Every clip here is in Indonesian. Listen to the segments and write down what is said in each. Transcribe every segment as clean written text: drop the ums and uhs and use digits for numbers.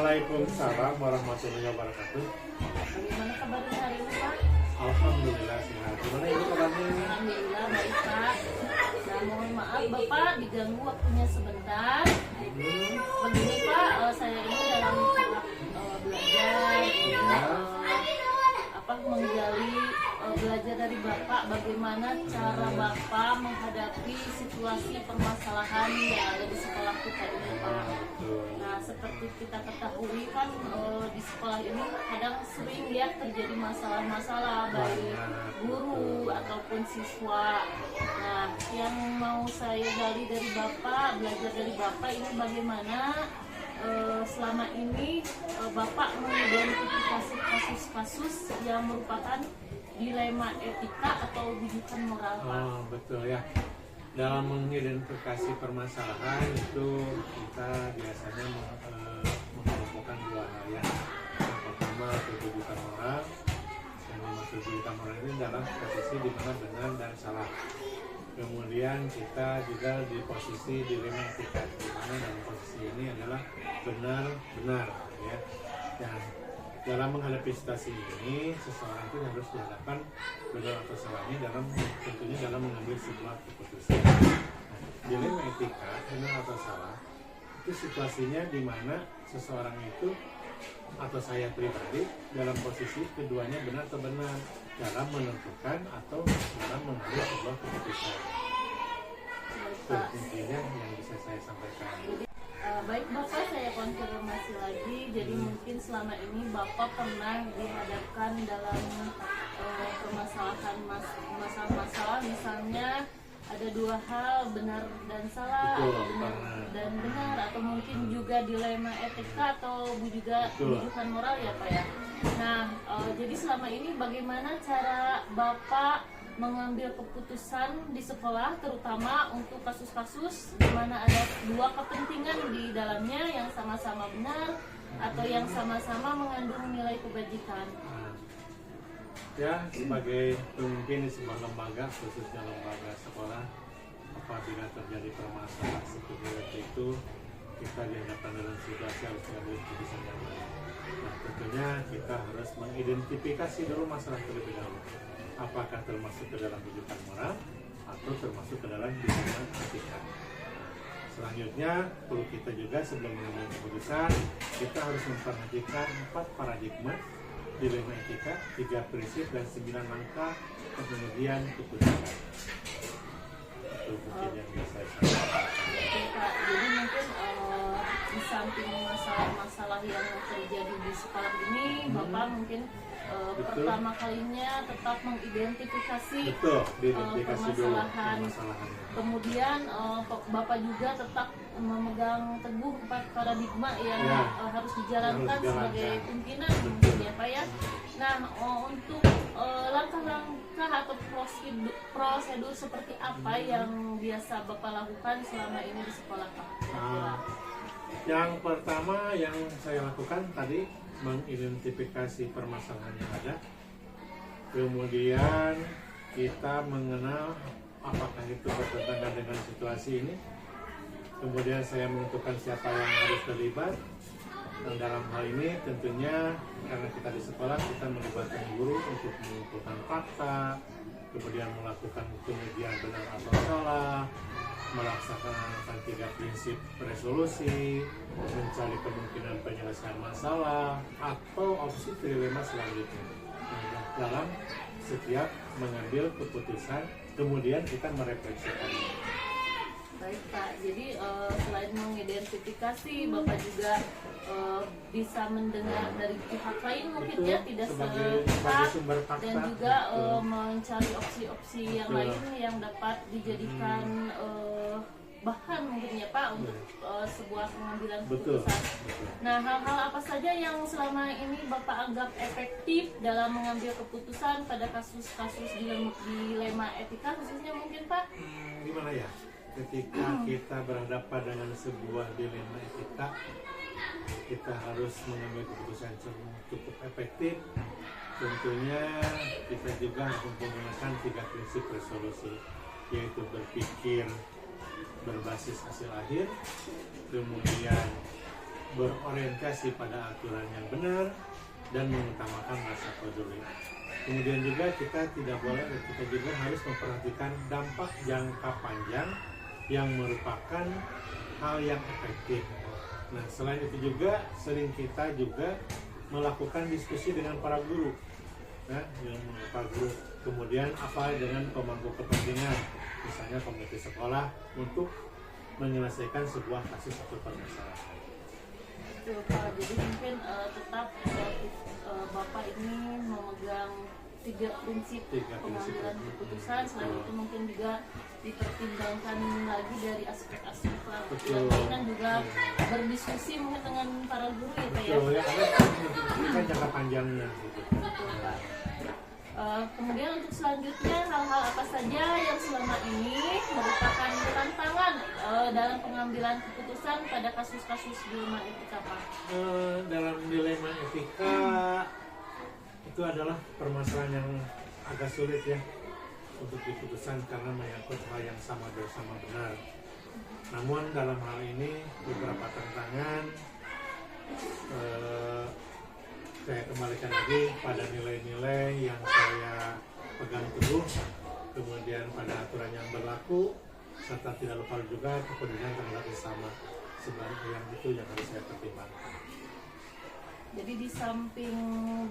Waalaikumsalam warahmatullahi wabarakatuh. Bagaimana kabarnya hari ini, Pak? Alhamdulillah sehat. Gimana ibu kabarnya? Alhamdulillah baik, Pak. Nah, mohon maaf Bapak diganggu waktunya sebentar. Begini Pak, saya ini dalam tahap belajar, menggali belajar dari Bapak bagaimana cara Bapak menghadapi situasi permasalahan yang ada di sekolah kita ini, Pak. Nah, seperti kita ketahui kan di sekolah ini kadang sering ya terjadi masalah-masalah baik guru ataupun siswa. Nah, yang mau saya gali dari Bapak, belajar dari Bapak ini bagaimana selama ini Bapak mengidentifikasi kasus-kasus yang merupakan dilema etika atau rujukan moral, Pak. Oh, betul ya. Dalam mengidentifikasi permasalahan itu kita biasanya mengelompokkan dua hal ya. Yang pertama rujukan moral. Yang dimaksud rujukan moral ini adalah posisi di mana benar dan salah. Kemudian kita juga di posisi dilema etika, di mana dalam posisi ini adalah benar-benar ya. Dan dalam menghadapi situasi ini, seseorang itu harus dihadapkan benar atau salahnya tentunya dalam mengambil sebuah keputusan. Dilema etika, benar atau salah, itu situasinya di mana seseorang itu atau saya pribadi dalam posisi keduanya benar atau benar dalam menentukan atau dalam mengambil sebuah keputusan. Itu intinya yang bisa saya sampaikan. Baik Bapak, saya konfirmasi lagi. Jadi mungkin selama ini Bapak pernah dihadapkan dalam permasalahan masalah misalnya ada dua hal, benar dan salah, betul, atau benar dan benar, atau mungkin juga dilema etika atau juga rujukan moral ya Pak ya. Nah, jadi selama ini bagaimana cara Bapak mengambil keputusan di sekolah, terutama untuk kasus-kasus di mana ada dua kepentingan di dalamnya yang sama-sama benar atau yang sama-sama mengandung nilai kebajikan? Ya, sebagai pemimpin di sebuah lembaga, khususnya lembaga sekolah, apabila terjadi permasalahan seperti itu, kita dihadapkan dalam situasi harus mengambil keputusan yang baik. Nah, tentunya kita harus mengidentifikasi dulu masalah terlebih dahulu. Apakah termasuk ke dalam rujukan moral atau termasuk ke dalam dilema etika. Selanjutnya, perlu kita juga sebelum mengambil keputusan, kita harus memperhatikan 4 paradigma dilema etika, 3 prinsip dan 9 langkah kemudian keputusan. Itu mungkin yang bisa saya sampaikan. Jadi mungkin di samping masalah-masalah yang terjadi di sekolah ini, Bapak mungkin pertama kalinya tetap mengidentifikasi permasalahan. Kemudian Bapak juga tetap memegang teguh paradigma yang harus dijalankan sebagai pimpinan mungkin ya Pak ya. Nah, untuk langkah-langkah atau prosedur seperti apa yang biasa Bapak lakukan selama ini di sekolah, Pak? Yang pertama yang saya lakukan tadi mengidentifikasi permasalahan yang ada. Kemudian kita mengenal apakah itu bertentangan dengan situasi ini. Kemudian saya menentukan siapa yang harus terlibat. Dan dalam hal ini tentunya karena kita di sekolah, kita melibatkan guru untuk mengumpulkan fakta, kemudian melakukan pengujian benar atau salah, melaksanakan 3 prinsip resolusi, mencari kemungkinan penyelesaian masalah, atau opsi dilema selanjutnya. Nah, dalam setiap mengambil keputusan, kemudian kita merefleksikannya. Baik Pak, jadi selain mengidentifikasi, Bapak juga bisa mendengar dari pihak lain mungkin ya, tidak sepakat, dan juga mencari opsi-opsi yang lain yang dapat dijadikan bahan mungkin ya Pak untuk sebuah pengambilan keputusan. Nah, hal-hal apa saja yang selama ini Bapak anggap efektif dalam mengambil keputusan pada kasus-kasus dilema etika khususnya mungkin Pak? Gimana ya? Ketika kita berhadapan dengan sebuah dilema etika, kita harus mengambil keputusan yang cukup efektif. Tentunya kita juga harus menggunakan 3 prinsip resolusi, yaitu berpikir berbasis hasil akhir, kemudian berorientasi pada aturan yang benar dan mengutamakan rasa peduli. Kemudian juga kita tidak boleh, kita juga harus memperhatikan dampak jangka panjang yang merupakan hal yang efektif. Nah, selain itu juga sering kita juga melakukan diskusi dengan para guru, para guru. Kemudian apa dengan pemangku kepentingan, misalnya komite sekolah untuk menyelesaikan sebuah kasus atau permasalahan. Betul Pak, jadi mungkin tetap Bapak ini memegang 3 prinsip pengambilan keputusan. Selain itu mungkin juga dipertimbangkan lagi dari aspek-aspek pelatihan, juga berdiskusi mungkin dengan para guru ya Pak ya. Betul ya, karena ini kan jangka panjangnya gitu. Betul Pak. Kemudian untuk selanjutnya, hal-hal apa saja yang selama ini merupakan tantangan dalam pengambilan keputusan pada kasus-kasus dilema etika Pak? Dalam dilema etika itu adalah permasalahan yang agak sulit ya untuk diputuskan karena menyangkut hal yang sama bersama benar. Namun dalam hal ini beberapa tantangan saya kembalikan lagi pada nilai-nilai yang saya pegang teguh, kemudian pada aturan yang berlaku, serta tidak lupa juga kepedulian terhadap sesama. Sebenarnya yang itu yang harus saya pertimbangkan. Jadi di samping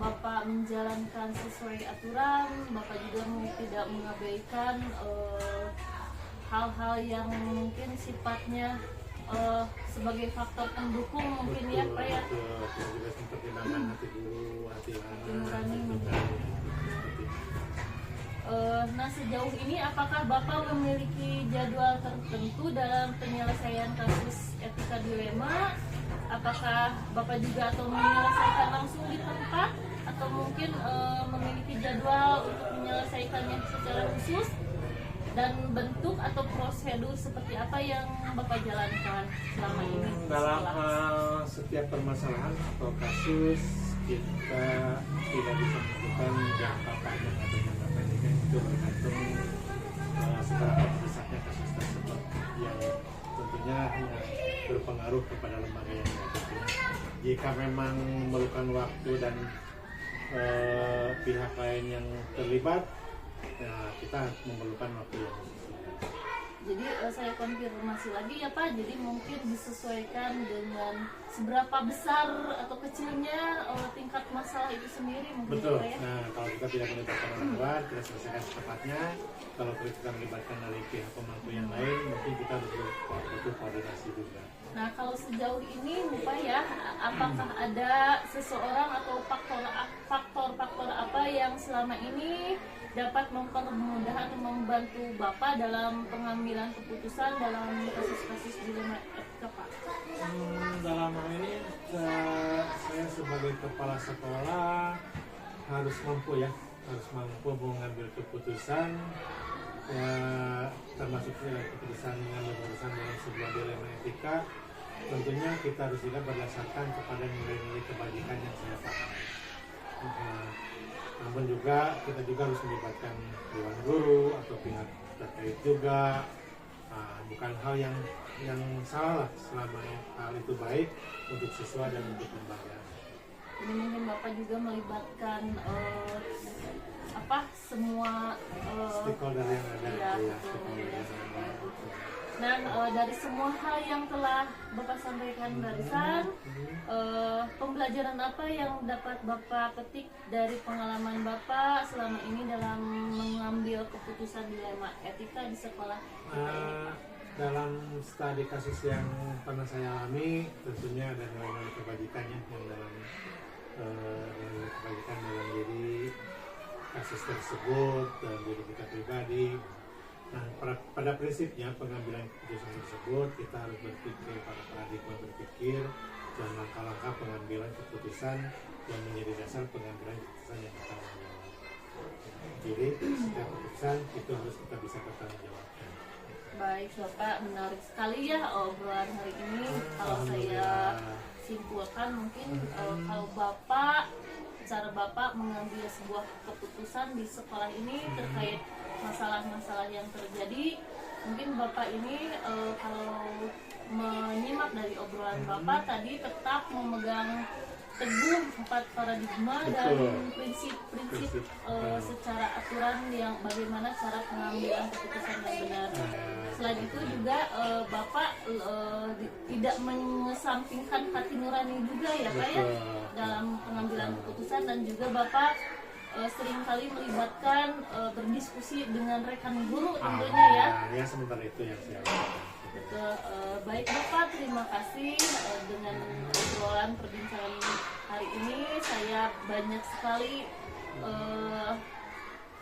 Bapak menjalankan sesuai aturan, Bapak juga tidak mengabaikan hal-hal yang mungkin sifatnya sebagai faktor pendukung mungkin. Betul, ya Pak ya. Betul, kita juga mempertimbangkan hati guru, hati nurani. Gitu. Nah sejauh ini apakah Bapak memiliki jadwal tertentu dalam penyelesaian kasus etika dilema? Apakah Bapak juga atau menyelesaikan langsung di tempat atau mungkin memiliki jadwal untuk menyelesaikannya secara khusus? Dan bentuk atau prosedur seperti apa yang Bapak jalankan selama ini? Dalam setiap permasalahan atau kasus kita tidak bisa menentukan jangka panjang atau jangka pendeknya, itu bergantung seberapa besarnya kasus tersebut yang tentunya berpengaruh kepada lembaga yang diaturnya. Jika memang memerlukan waktu dan pihak lain yang terlibat, ya kita memerlukan waktu yang sesuai. Jadi saya konfirmasi lagi ya Pak, jadi mungkin disesuaikan dengan seberapa besar atau kecilnya tingkat masalah itu sendiri mungkin. Betul. Ya? Nah, kalau kita tidak melibatkan orang luar, kita selesaikan secepatnya. Kalau kita melibatkan dari pihak pemangku yang lain, mungkin kita butuh koordinasi juga. Nah, kalau sejauh ini Bapak ya, apakah ada seseorang atau faktor-faktor apa yang selama ini dapat mempermudah atau membantu Bapak dalam pengambilan keputusan dalam kasus-kasus dilema etika Pak? Dalam hal ini saya sebagai kepala sekolah harus mampu mengambil keputusan ya, termasuk keputusan mengambil keputusan dalam sebuah dilema etika. Tentunya kita harus juga berdasarkan kepada nilai-nilai kebajikan yang saya pahami. Namun juga kita juga harus melibatkan dewan guru atau pihak terkait juga. Bukan hal yang salah selama hal itu baik untuk siswa dan untuk lembaga. Jadi mungkin Bapak juga melibatkan semua stakeholder yang ada. Ya, Dan dari semua hal yang telah Bapak sampaikan barusan, pembelajaran apa yang dapat Bapak petik dari pengalaman Bapak selama ini dalam mengambil keputusan dilema etika di sekolah kita ini? Dalam studi kasus yang pernah saya alami, tentunya ada nilai-nilai kebajikan yang dalam nilai kebajikan dalam diri kasus tersebut dan diri kita pribadi. Nah, pada prinsipnya pengambilan keputusan tersebut kita harus berpikir pada paradigma berpikir dan langkah-langkah pengambilan keputusan yang menjadi dasar pengambilan keputusan yang kita jawab. Jadi setiap keputusan itu harus kita bisa bertanggung jawabkan. Baik Bapak, menarik sekali ya obrolan hari ini. Kalau saya simpulkan mungkin kalau cara Bapak mengambil sebuah keputusan di sekolah ini terkait masalah-masalah yang terjadi, mungkin Bapak ini kalau menyimak dari obrolan Bapak tadi tetap memegang teguh 4 paradigma dan Betul. prinsip-prinsip secara aturan yang bagaimana cara pengambilan keputusan yang benar. Selain itu juga Bapak tidak mengesampingkan hati nurani juga ya Pak ya dalam pengambilan keputusan, dan juga Bapak seringkali melibatkan berdiskusi dengan rekan guru tentunya ya. Ya sebentar itu yang saya lakukan. Betul. Baik Bapak, terima kasih dengan obrolan perbincangan hari ini. Saya banyak sekali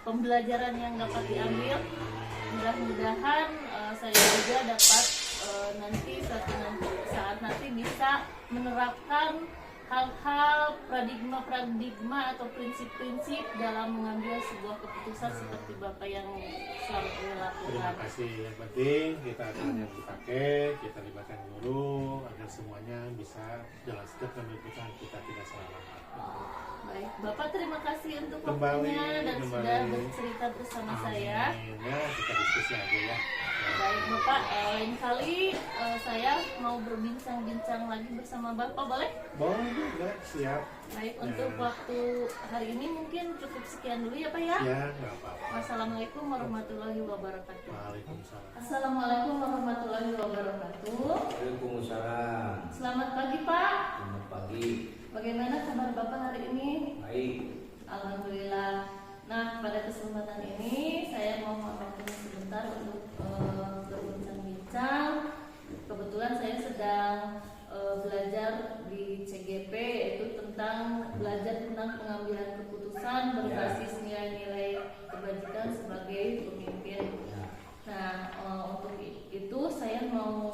pembelajaran yang dapat diambil. Mudah-mudahan saya juga dapat nanti suatu saat nanti bisa menerapkan hal-hal paradigma atau prinsip-prinsip dalam mengambil sebuah keputusan seperti Bapak yang selama ini lakukan. Terima kasih. Yang penting kita aturan yang dipakai, kita libatkan guru agar semuanya bisa dalam setiap keputusan kita tidak salah langkah. Baik, Bapak terima kasih untuk Kembali, waktunya dan sudah bercerita bersama saya. Ya, kita diskusi aja ya. Baik Bapak, lain kali saya mau berbincang-bincang lagi bersama Bapak, boleh? Boleh juga, siap. Baik, untuk waktu hari ini mungkin cukup sekian dulu ya Pak ya. Ya, nggak apa-apa. Wassalamualaikum warahmatullahi wabarakatuh. Waalaikumsalam. Assalamualaikum warahmatullahi wabarakatuh. Waalaikumsalam. Selamat pagi Pak. Selamat pagi. Bagaimana kabar Bapak hari ini? Baik. Alhamdulillah. Nah, pada kesempatan ini saya mau waktu sebentar untuk berbincang-bincang. Kebetulan saya sedang belajar di CGP, yaitu belajar tentang pengambilan keputusan berbasis nilai-nilai kebajikan sebagai pemimpin. Nah, untuk itu saya mau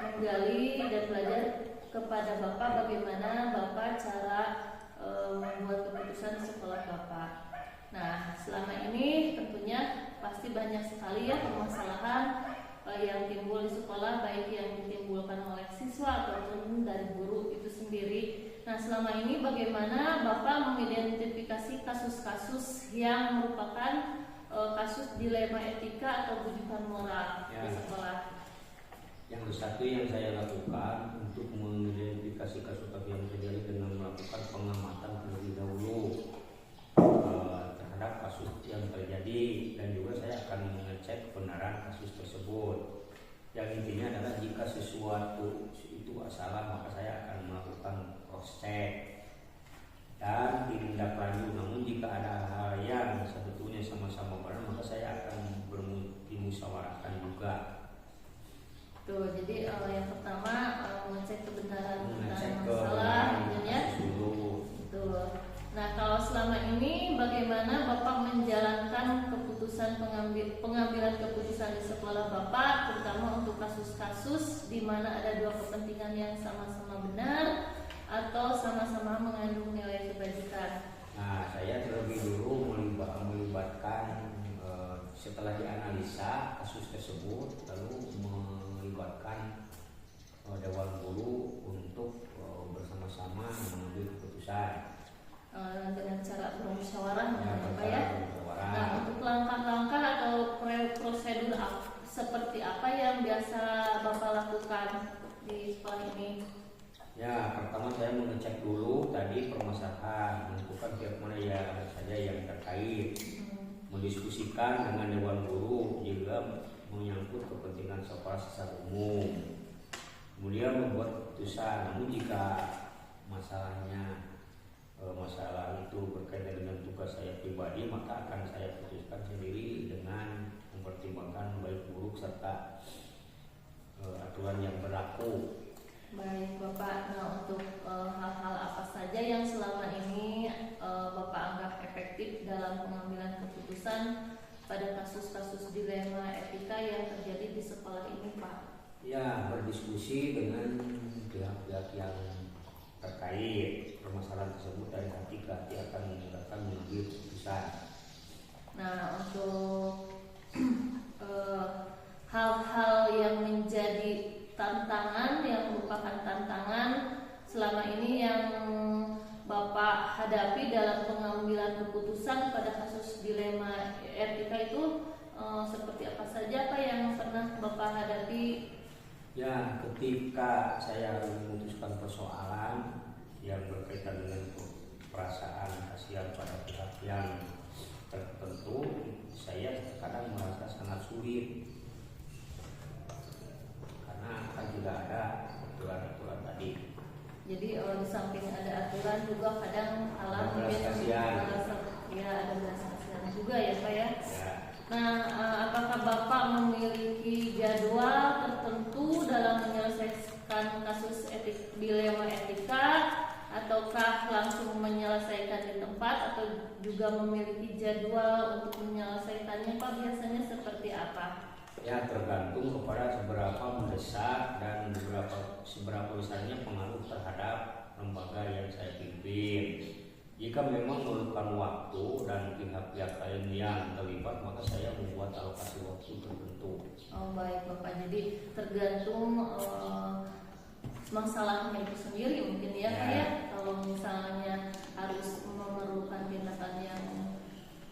menggali dan belajar kepada Bapak bagaimana Bapak cara membuat keputusan di sekolah Bapak. Nah, selama ini tentunya pasti banyak sekali ya permasalahan yang timbul di sekolah, baik yang ditimbulkan oleh siswa ataupun dari guru itu sendiri. Nah, selama ini bagaimana Bapak mengidentifikasi kasus-kasus yang merupakan kasus dilema etika atau bujukan moral di sekolah? Yang satu yang saya lakukan untuk mengidentifikasi kasus yang terjadi dengan melakukan pengamatan terlebih dahulu terhadap kasus yang terjadi, dan juga saya akan mengecek kebenaran kasus tersebut. Yang intinya adalah jika sesuatu itu salah, maka saya akan melakukan cross check dan ditindaklanjut. Namun jika ada hal yang sebetulnya sama-sama benar, maka saya akan dimusyawarahkan juga. Tuh, jadi yang pertama mengecek kebenaran tentang masalah, gitu ya. Tuh. Nah, kalau selama ini bagaimana Bapak menjalankan keputusan pengambilan keputusan di sekolah Bapak, terutama untuk kasus-kasus di mana ada dua kepentingan yang sama-sama benar atau sama-sama mengandung nilai kebajikan? Nah, saya terlebih dulu melibatkan setelah dianalisa kasus tersebut, lalu melibatkan dewan guru untuk bersama-sama mengambil keputusan dengan cara bermusyawarah Bapak ya. Bermusyawarah. Nah, untuk langkah-langkah atau prosedur seperti apa yang biasa Bapak lakukan di sekolah ini? Ya, pertama saya mengecek dulu tadi permasalahan, menentukan pihak mana ya saja yang terkait, mendiskusikan dengan dewan guru juga menyangkut kepentingan sekolah secara umum, kemudian membuat keputusan. Namun jika masalah itu berkaitan dengan tugas saya pribadi, maka akan saya putuskan sendiri dengan mempertimbangkan baik buruk serta aturan yang berlaku. Baik Bapak, nah untuk hal-hal apa saja yang selama ini Bapak anggap efektif dalam pengambilan keputusan pada kasus-kasus dilema etika yang terjadi di sekolah ini Pak? Ya, berdiskusi dengan pihak-pihak yang terkait permasalahan tersebut dari hati ke hati akan memudahkan mengambil keputusan. Nah, untuk hal-hal yang menjadi tantangan, yang merupakan tantangan selama ini yang Bapak hadapi dalam pengambilan keputusan pada kasus dilema etika itu seperti apa saja Pak yang pernah Bapak hadapi Ya, ketika saya memutuskan persoalan yang berkaitan dengan perasaan kasihan pada pihak yang tertentu, saya kadang merasa sangat sulit karena kan tidak ada aturan-aturan tadi. Jadi di samping ada aturan juga kadang Ada mungkin belas kasihan. ya ada belas kasihan juga ya Pak ya. Ya, Nah, apakah Bapak memiliki jadwal tertentu dalam menyelesaikan kasus dilema etika, ataukah langsung menyelesaikan di tempat, atau juga memiliki jadwal untuk menyelesaikannya Pak? Biasanya seperti apa? ya tergantung kepada seberapa mendesak dan seberapa besarnya pengaruh terhadap lembaga yang saya pimpin. Jika memang memerlukan waktu dan pihak-pihak lain yang terlibat, maka saya membuat alokasi waktu tertentu. Oh baik Bapak, jadi tergantung masalahnya itu sendiri mungkin ya Pak ya. Kalau misalnya harus memerlukan tindakan yang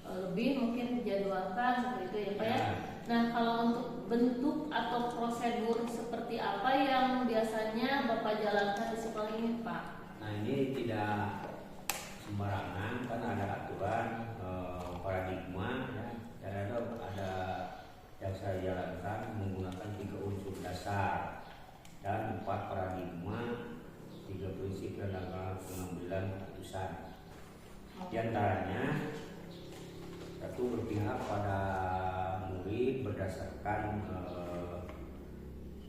lebih, mungkin dijadwalkan seperti itu ya Pak ya. Nah, kalau untuk bentuk atau prosedur seperti apa yang biasanya Bapak jalankan di sekolah ini Pak? Nah, ini tidak sembarangan, kan ada aturan paradigma ya. Dan ada yang saya jalankan menggunakan 3 unsur dasar dan 4 paradigma, 3 prinsip dalam pengambilan keputusan. Di antaranya, satu, berpihak pada murid berdasarkan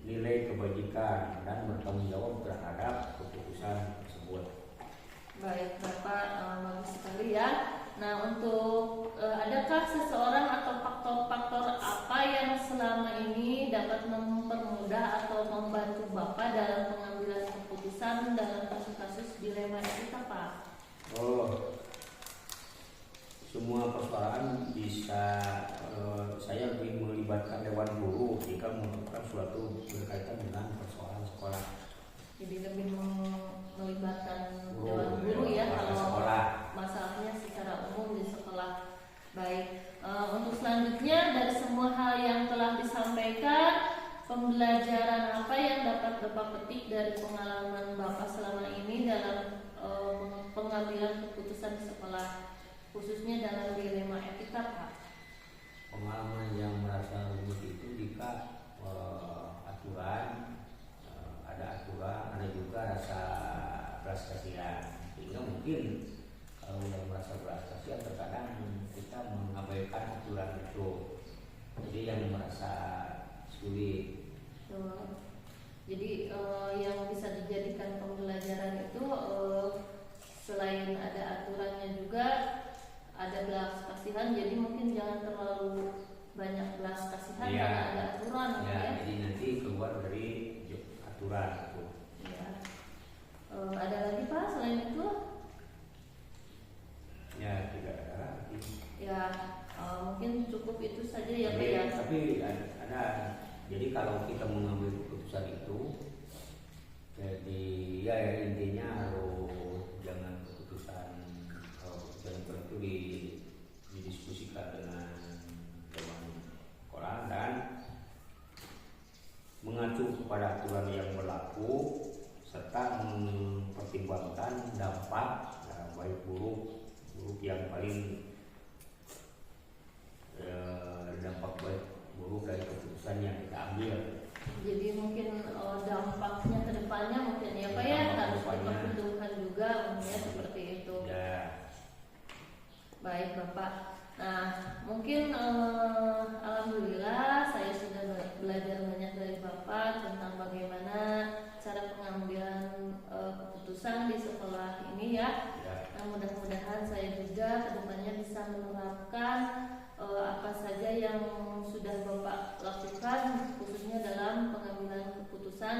nilai kebajikan dan bertanggung jawab terhadap keputusan tersebut. Baik Bapak, bagus sekali ya. Nah, untuk adakah seseorang atau faktor-faktor apa yang selama ini dapat mempermudah atau membantu Bapak dalam pengambilan keputusan dalam kasus-kasus dilema etika Pak? Oh, semua persoalan bisa saya lebih melibatkan dewan guru jika menemukan suatu berkaitan dengan persoalan sekolah. Jadi lebih melibatkan dewan guru ya kalau sekolah. Masalahnya secara umum di sekolah. Baik, untuk selanjutnya dari semua hal yang telah disampaikan, pembelajaran apa yang dapat Bapak petik dari pengalaman Bapak selama ini dalam pengambilan keputusan di sekolah, khususnya dalam dilema etika Pak? Pengalaman yang merasa rumit itu jika aturan, ada aturan, ada juga rasa belas kasihan. Sehingga mungkin kalau yang merasa belas kasihan terkadang kita mengabaikan aturan itu. Jadi yang merasa sulit. Jadi yang bisa dijadikan pembelajaran itu selain ada aturannya juga ada belas kasihan. Jadi mungkin jangan terlalu banyak belas kasihan Ya. karena ada aturan Ya, ya. jadi nanti keluar dari aturan itu. Ya. Ada lagi Pak selain itu? Ya, tidak ada lagi. Ya, mungkin cukup itu saja ya Pak ya. Tapi ada. Jadi kalau kita mengambil keputusan itu, jadi ya intinya harus jangan keputusan itu didiskusikan dengan dewan sekolah dan mengacu kepada aturan yang berlaku serta mempertimbangkan dampak baik buruk yang paling dampak baik buruk dari keputusan yang kita ambil. Jadi mungkin dampaknya ke depannya mungkin ya Pak ya harus diperhitungkan juga mungkin ya seperti itu. Ya. Baik Bapak. Nah, mungkin alhamdulillah saya sudah belajar banyak dari Bapak tentang bagaimana cara pengambilan keputusan di sekolah ini ya. Nah, mudah-mudahan saya juga kedepannya bisa menerapkan apa saja yang sudah Bapak lakukan khususnya dalam pengambilan keputusan